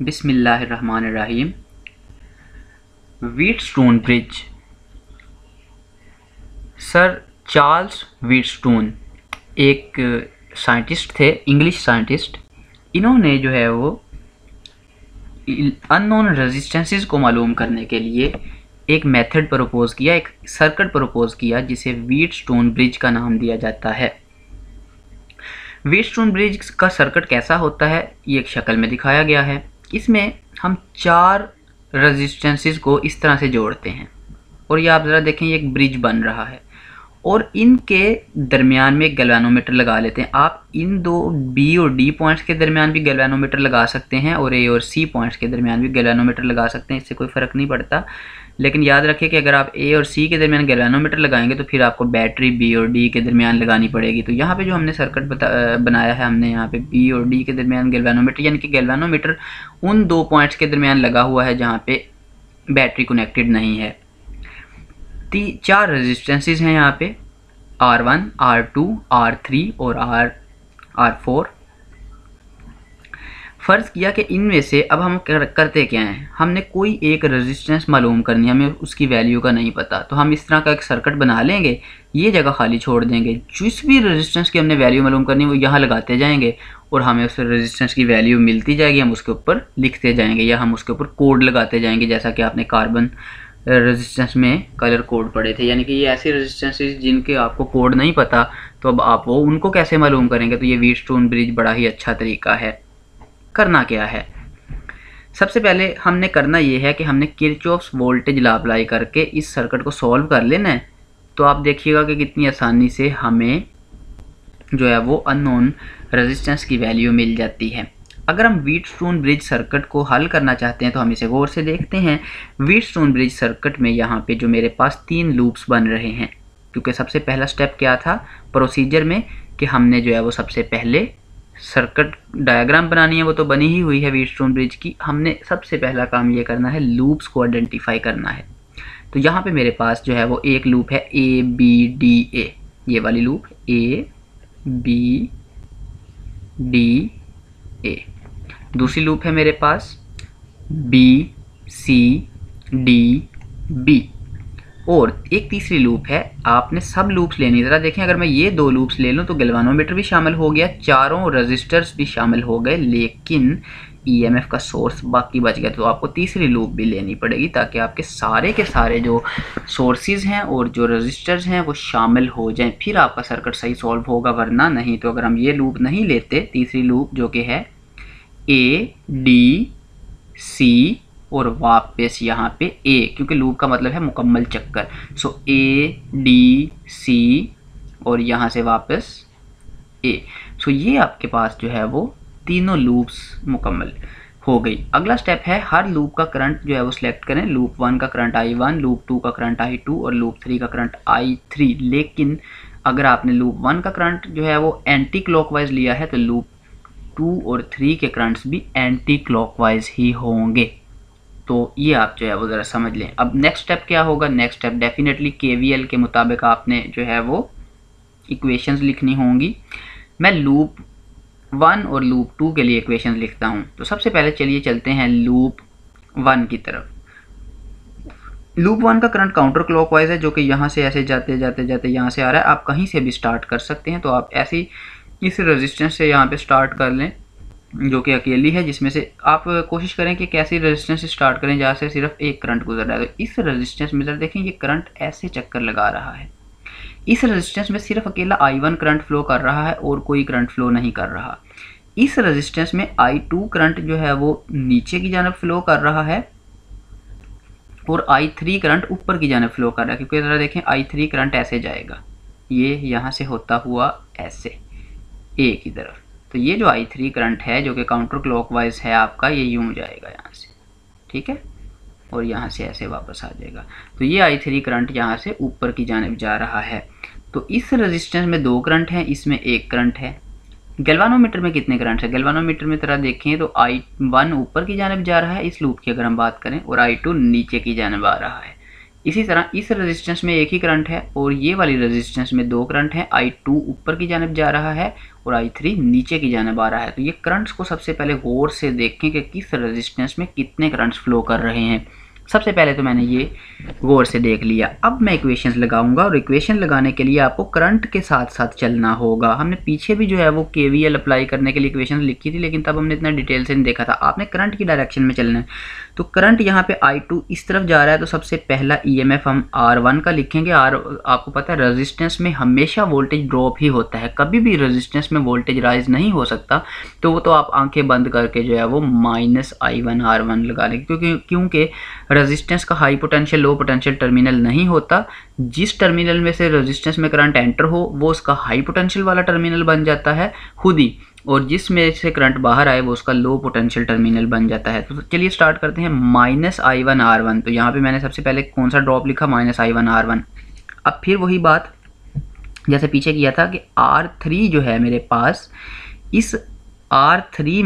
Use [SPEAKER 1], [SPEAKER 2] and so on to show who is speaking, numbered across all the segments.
[SPEAKER 1] बिस्मिल्लाहिर्रहमानिर्रहीम। Wheatstone bridge. Sir Charles Wheatstone एक scientist थे, इंग्लिश साइंटिस्ट। इन्होंने जो है वो अननोन रेजिस्टेंसेस को मालूम करने के लिए एक मेथड प्रपोज किया, एक सर्किट प्रपोज किया जिसे व्हीटस्टोन ब्रिज का नाम दिया जाता है। व्हीटस्टोन ब्रिज का सर्किट कैसा होता है ये एक शक्ल में दिखाया गया है। इसमें हम 4 रेजिस्टेंसेस को इस तरह से जोड़ते हैं और ये आप ज़रा देखें, ये एक ब्रिज बन रहा है और इनके दरमियान में एक गैल्वेनोमीटर लगा लेते हैं। आप इन दो बी और डी पॉइंट्स के दरमियान भी गैल्वेनोमीटर लगा सकते हैं और ए और सी पॉइंट्स के दरमियान भी गैल्वेनोमीटर लगा सकते हैं, इससे कोई फ़र्क नहीं पड़ता। लेकिन याद रखिए कि अगर आप ए और सी के दरमियान गैल्वेनोमीटर लगाएंगे तो फिर आपको बैटरी बी और डी के दरमियान लगानी पड़ेगी। तो यहाँ पे जो हमने सर्किट बनाया है, हमने यहाँ पे बी और डी के दरमियान गैल्वेनोमीटर, यानी कि गैल्वेनोमीटर उन 2 पॉइंट्स के दरमियान लगा हुआ है जहाँ पे बैटरी कनेक्टेड नहीं है। 4 रेजिस्टेंसेस हैं यहाँ पे, R1, R2, R3 और R4। फ़र्ज़ किया कि इनमें से अब हम करते क्या हैं, हमने कोई एक रेजिस्टेंस मालूम करनी है, हमें उसकी वैल्यू का नहीं पता, तो हम इस तरह का एक सर्किट बना लेंगे, ये जगह खाली छोड़ देंगे। जिस भी रेजिस्टेंस की हमने वैल्यू मालूम करनी है वो यहाँ लगाते जाएंगे और हमें उस रेजिस्टेंस की वैल्यू मिलती जाएगी, हम उसके ऊपर लिखते जाएंगे या हम उसके ऊपर कोड लगाते जाएंगे, जैसा कि आपने कार्बन रेजिस्टेंस में कलर कोड पढ़े थे। यानी कि ये ऐसे रेजिस्टेंसेस जिनके आपको कोड नहीं पता, तो अब आप वो उनको कैसे मालूम करेंगे। तो ये व्हीटस्टोन ब्रिज बड़ा ही अच्छा तरीका है। करना क्या है, सबसे पहले हमने करना ये है कि हमने किरचॉफ्स वोल्टेज लॉ अप्लाई करके इस सर्किट को सॉल्व कर लेना है। तो आप देखिएगा कि कितनी आसानी से हमें जो है वो अननोन रेजिस्टेंस की वैल्यू मिल जाती है। अगर हम व्हीटस्टोन ब्रिज सर्किट को हल करना चाहते हैं तो हम इसे गौर से देखते हैं। व्हीटस्टोन ब्रिज सर्किट में यहाँ पे जो मेरे पास 3 लूप्स बन रहे हैं, क्योंकि सबसे पहला स्टेप क्या था प्रोसीजर में कि हमने जो है वो सबसे पहले सर्किट डायग्राम बनानी है, वो तो बनी ही हुई है व्हीटस्टोन ब्रिज की। हमने सबसे पहला काम ये करना है, लूप्स को आइडेंटिफाई करना है। तो यहाँ पे मेरे पास जो है वो एक लूप है ABDA, ये वाली लूप ABDA। दूसरी लूप है मेरे पास BCDB और एक तीसरी लूप है। आपने सब लूप्स लेनी, ज़रा देखें, अगर मैं ये 2 लूप्स ले लूँ तो गैल्वेनोमीटर भी शामिल हो गया, चारों रजिस्टर्स भी शामिल हो गए, लेकिन EMF का सोर्स बाकी बच गया। तो आपको तीसरी लूप भी लेनी पड़ेगी ताकि आपके सारे के सारे जो सोर्सेज हैं और जो रजिस्टर्स हैं वो शामिल हो जाएं, फिर आपका सर्किट सही सॉल्व होगा, वरना नहीं। तो अगर हम ये लूप नहीं लेते, तीसरी लूप जो कि है ADC और वापस यहाँ पे A, क्योंकि लूप का मतलब है मुकम्मल चक्कर, सो ADC और यहाँ से वापस A। सो ये आपके पास जो है वो तीनों लूप्स मुकम्मल हो गई। अगला स्टेप है, हर लूप का करंट जो है वो सिलेक्ट करें। लूप 1 का करंट I1, लूप 2 का करंट I2 और लूप 3 का करंट I3। लेकिन अगर आपने लूप 1 का करंट जो है वो एंटी क्लॉकवाइज लिया है तो लूप 2 और 3 के करंट्स भी एंटी क्लॉकवाइज ही होंगे। तो ये आप जो है वो ज़रा समझ लें। अब नेक्स्ट स्टेप क्या होगा, नेक्स्ट स्टेप डेफिनेटली KVL के मुताबिक आपने जो है वो इक्वेशंस लिखनी होंगी। मैं लूप 1 और लूप 2 के लिए इक्वेशंस लिखता हूँ। तो सबसे पहले चलिए चलते हैं लूप 1 की तरफ। लूप 1 का करंट काउंटर क्लॉकवाइज है, जो कि यहाँ से ऐसे जाते जाते जाते यहाँ से आ रहा है। आप कहीं से भी स्टार्ट कर सकते हैं, तो आप ऐसे ही इस रेजिस्टेंस से यहाँ पे स्टार्ट कर लें जो कि अकेली है, जिसमें से आप कोशिश करें कि कैसी रेजिस्टेंस से स्टार्ट करें जहाँ से सिर्फ एक करंट गुजर रहा है। तो इस रेजिस्टेंस में जरा देखें, ये करंट ऐसे चक्कर लगा रहा है। इस रेजिस्टेंस में सिर्फ अकेला I1 करंट फ्लो कर रहा है और कोई करंट फ्लो नहीं कर रहा। इस रेजिस्टेंस में I2 करंट जो है वो नीचे की जानिब फ्लो कर रहा है और I3 करंट ऊपर की जानिब फ्लो कर रहा है, क्योंकि ज़रा देखें I3 करंट ऐसे जाएगा, ये यहाँ से होता हुआ ऐसे A की तरफ। तो ये जो I3 करंट है जो कि काउंटर क्लॉकवाइज है आपका, ये यूँ जाएगा यहाँ से, ठीक है, और यहाँ से ऐसे वापस आ जाएगा। तो ये I3 करंट यहाँ से ऊपर की जानिब जा रहा है। तो इस रेजिस्टेंस में 2 करंट हैं, इसमें 1 करंट है। गैल्वेनोमीटर में कितने करंट है, गैल्वेनोमीटर में तरह देखें तो I1 ऊपर की जानिब जा रहा है इस लूप की अगर हम बात करें, और I2 नीचे की जानिब आ रहा है। इसी तरह इस रेजिस्टेंस में एक ही करंट है और ये वाली रेजिस्टेंस में दो करंट हैं। I2 ऊपर की जानिब जा रहा है और I3 नीचे की जानिब आ रहा है। तो ये करंट्स को सबसे पहले गौर से देखें कि किस रेजिस्टेंस में कितने करंट्स फ्लो कर रहे हैं। सबसे पहले तो मैंने ये गौर से देख लिया। अब मैं इक्वेशंस लगाऊंगा और इक्वेशन लगाने के लिए आपको करंट के साथ साथ चलना होगा। हमने पीछे भी जो है वो KVL अप्लाई करने के लिए इक्वेशन लिखी थी, लेकिन तब हमने इतना डिटेल से नहीं देखा था। आपने करंट की डायरेक्शन में चलना है। तो करंट यहाँ पे I2 इस तरफ जा रहा है, तो सबसे पहला EMF हम R1 का लिखेंगे। आपको पता है रेजिस्टेंस में हमेशा वोल्टेज ड्रॉप ही होता है, कभी भी रेजिस्टेंस में वोल्टेज राइज नहीं हो सकता। तो वो तो आप आंखें बंद करके जो है वो -I1 R1 लगा लेंगे, क्योंकि रेजिस्टेंस का high potential low potential terminal नहीं होता। जिस टर्मिनल में से रेजिस्टेंस में करंट एंटर हो वो उसका हाई पोटेंशियल वाला टर्मिनल बन जाता है खुद ही, और जिसमें से करंट बाहर आए वो उसका लो पोटेंशियल टर्मिनल बन जाता है। तो चलिए स्टार्ट करते हैं। -I1 R1, तो यहाँ पे मैंने सबसे पहले कौन सा ड्रॉप लिखा, -I1 R1। अब फिर वही बात जैसे पीछे किया था कि R3 जो है मेरे पास, इस R3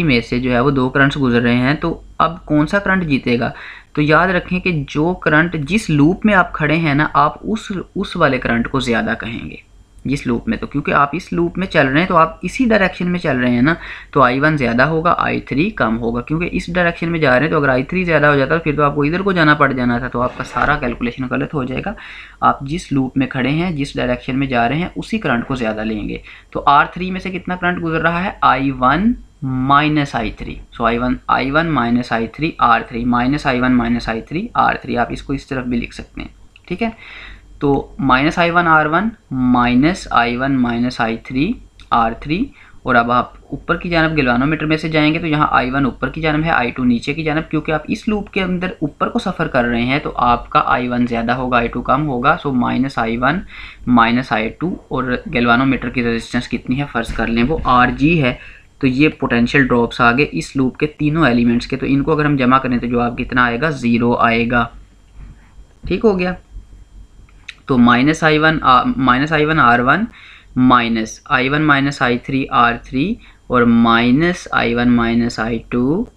[SPEAKER 1] में से जो है वो दो करंट्स गुजर रहे हैं। तो अब कौन सा करंट जीतेगा, तो याद रखें कि जो करंट जिस लूप में आप खड़े हैं ना, आप उस वाले करंट को ज़्यादा कहेंगे जिस लूप में। तो क्योंकि आप इस लूप में चल रहे हैं तो आप इसी डायरेक्शन में चल रहे हैं ना, तो I1 ज़्यादा होगा, I3 कम होगा। क्योंकि इस डायरेक्शन में जा रहे हैं तो अगर I3 ज़्यादा हो जाता फिर तो आपको इधर को जाना पड़ जाना था, तो आपका सारा कैलकुलेशन गलत हो जाएगा। आप जिस लूप में खड़े हैं, जिस डायरेक्शन में जा रहे हैं, उसी करंट को ज़्यादा लेंगे। तो R3 में से कितना करंट गुजर रहा है, I1 -I3। सो I1 -I3 R3, -I1 -I3 R3, आप इसको इस तरफ भी लिख सकते हैं, ठीक है। तो -I1 R1 -I1 -I3 R3। और अब आप ऊपर की जानब गैल्वानोमीटर में से जाएंगे तो यहाँ I1 ऊपर की जानब है, I2 नीचे की जानब। क्योंकि आप इस लूप के अंदर ऊपर को सफ़र कर रहे हैं तो आपका I1 ज़्यादा होगा, I2 कम होगा। सो -I1 -I2। और गैल्वानोमीटर की रेजिस्टेंस कितनी है फ़र्ज़ कर लें वो RG है। तो ये पोटेंशियल ड्रॉप्स आ गए इस लूप के तीनों एलिमेंट्स के। तो इनको अगर हम जमा करें तो जवाब कितना आएगा, 0 आएगा। ठीक हो गया। तो -I1 R1 -I1 -I3 R3 और -I1 -I2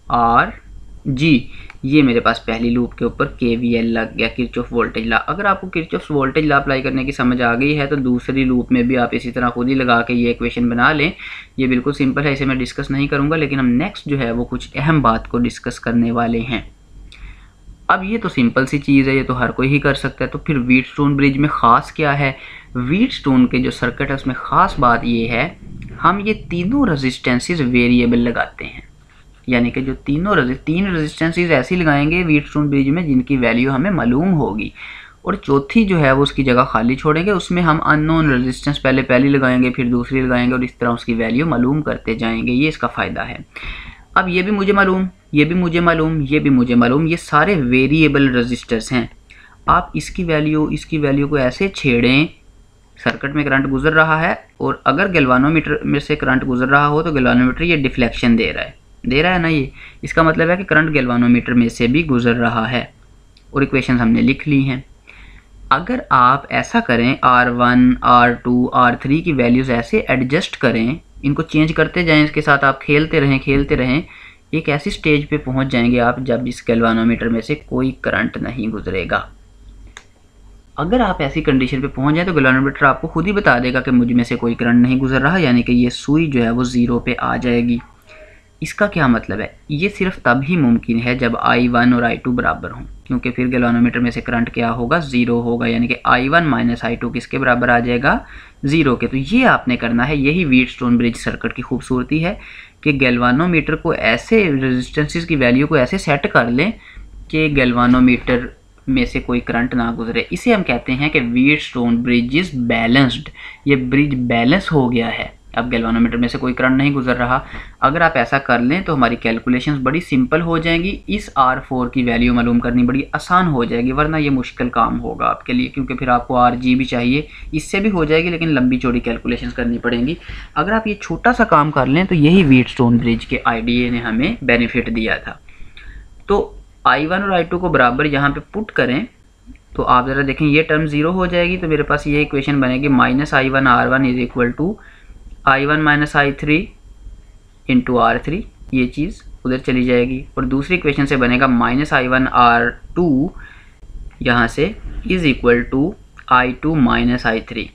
[SPEAKER 1] RG, ये मेरे पास पहली लूप के ऊपर KVL लग गया, किरचॉफ वोल्टेज लॉ। अगर आपको किरचॉफ वोल्टेज लॉ अप्लाई करने की समझ आ गई है तो दूसरी लूप में भी आप इसी तरह खुद ही लगा के ये इक्वेशन बना लें। ये बिल्कुल सिंपल है, इसे मैं डिस्कस नहीं करूँगा, लेकिन हम नेक्स्ट जो है वो कुछ अहम बात को डिस्कस करने वाले हैं। अब ये तो सिंपल सी चीज़ है, ये तो हर कोई ही कर सकता है। तो फिर व्हीटस्टोन ब्रिज में ख़ास क्या है, व्हीटस्टोन के जो सर्किट है उसमें ख़ास बात ये है, हम ये तीनों रेजिस्टेंसेस वेरिएबल लगाते हैं। यानी कि जो तीन रेजिस्टेंसेस ऐसी लगाएंगे व्हीटस्टोन ब्रिज में जिनकी वैल्यू हमें मालूम होगी, और चौथी जो है वो उसकी जगह खाली छोड़ेंगे, उसमें हम अननोन रेजिस्टेंस पहली लगाएंगे, फिर दूसरी लगाएंगे, और इस तरह उसकी वैल्यू मालूम करते जाएंगे। ये इसका फ़ायदा है। अब ये भी मुझे मालूम, ये भी मुझे मालूम, ये भी मुझे मालूम, ये सारे वेरिएबल रजिस्टर्स हैं। आप इसकी वैल्यू को ऐसे छेड़ें, सर्किट में करंट गुजर रहा है और अगर गैल्वानोमीटर में से करंट गुजर रहा हो तो गैल्वानोमीटर ये डिफ्लेक्शन दे रहा है ना, ये इसका मतलब है कि करंट गैल्वानोमीटर में से भी गुजर रहा है। और इक्वेशंस हमने लिख ली हैं। अगर आप ऐसा करें, R1 R2 R3 की वैल्यूज़ ऐसे एडजस्ट करें, इनको चेंज करते जाएं, इसके साथ आप खेलते रहें, एक ऐसी स्टेज पे पहुंच जाएंगे आप जब इस गैल्वानोमीटर में से कोई करंट नहीं गुजरेगा। अगर आप ऐसी कंडीशन पे पहुंच जाए तो गैल्वानोमीटर आपको खुद ही बता देगा कि मुझ में से कोई करंट नहीं गुजर रहा, यानी कि ये सुई जो है वो 0 पे आ जाएगी। इसका क्या मतलब है, ये सिर्फ तब ही मुमकिन है जब I1 और I2 बराबर हों, क्योंकि फिर गैल्वानोमीटर में से करंट क्या होगा, 0 होगा। यानी कि I1 - I2 किसके बराबर आ जाएगा, 0 के। तो ये आपने करना है, यही व्हीटस्टोन ब्रिज सर्किट की खूबसूरती है कि गैल्वानोमीटर को ऐसे रेजिस्टेंसेस की वैल्यू को ऐसे सेट कर लें कि गैल्वानोमीटर में से कोई करंट ना गुजरे। इसे हम कहते हैं कि व्हीटस्टोन ब्रिज इज बैलेंस्ड। ये ब्रिज बैलेंस हो गया है, अब गैल्वानोमीटर में से कोई करंट नहीं गुजर रहा। अगर आप ऐसा कर लें तो हमारी कैलकुलेशंस बड़ी सिंपल हो जाएंगी। इस R4 की वैल्यू मालूम करनी बड़ी आसान हो जाएगी, वरना ये मुश्किल काम होगा आपके लिए, क्योंकि फिर आपको RG भी चाहिए। इससे भी हो जाएगी लेकिन लंबी चौड़ी कैलकुलेशंस करनी पड़ेंगी। अगर आप ये छोटा सा काम कर लें तो यही व्हीटस्टोन ब्रिज के आइडिया ने हमें बेनिफिट दिया था। तो I1 और I2 को बराबर यहाँ पे पुट करें तो आप ज़रा देखें, ये टर्म 0 हो जाएगी। तो मेरे पास ये इक्वेशन बनेगी -I1 R1 is equal to I1 - I3 into R3, ये चीज़ उधर चली जाएगी, और दूसरी इक्वेशन से बनेगा -I1R2 यहाँ से is equal to I2 - I3।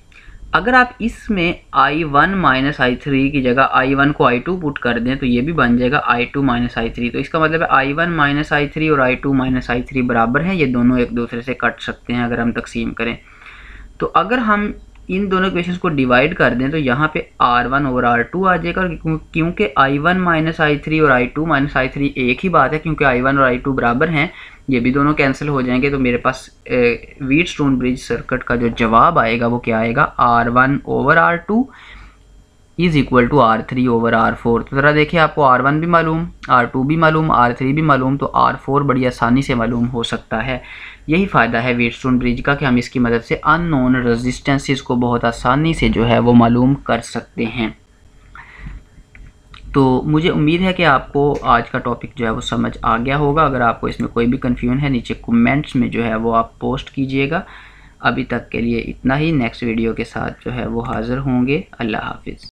[SPEAKER 1] अगर आप इसमें I1 - I3 की जगह I1 को I2 पुट कर दें तो ये भी बन जाएगा I2 - I3। तो इसका मतलब है I1 - I3 और I2 - I3 बराबर हैं, ये दोनों एक दूसरे से कट सकते हैं अगर हम तकसीम करें। तो अगर हम इन दोनों इक्वेशंस को डिवाइड कर दें तो यहाँ पे R1 ओवर R2 आ जाएगा, क्योंकि I1 - I3 और I2 - I3 एक ही बात है, क्योंकि I1 और I2 बराबर हैं, ये भी दोनों कैंसिल हो जाएंगे। तो मेरे पास व्हीटस्टोन ब्रिज सर्किट का जो जवाब आएगा वो क्या आएगा, R1 over R2 is equal to R3 over R4। तो ज़रा देखिए, आपको R1 भी मालूम, R2 भी मालूम, R3 भी मालूम, तो R4 बड़ी आसानी से मालूम हो सकता है। यही फ़ायदा है व्हीटस्टोन ब्रिज का कि हम इसकी मदद से अननोन रेजिस्टेंसेस को बहुत आसानी से जो है वो मालूम कर सकते हैं। तो मुझे उम्मीद है कि आपको आज का टॉपिक जो है वो समझ आ गया होगा। अगर आपको इसमें कोई भी कन्फ्यूजन है नीचे कमेंट्स में जो है वो आप पोस्ट कीजिएगा। अभी तक के लिए इतना ही, नेक्स्ट वीडियो के साथ जो है वो हाज़िर होंगे। अल्लाह हाफिज़।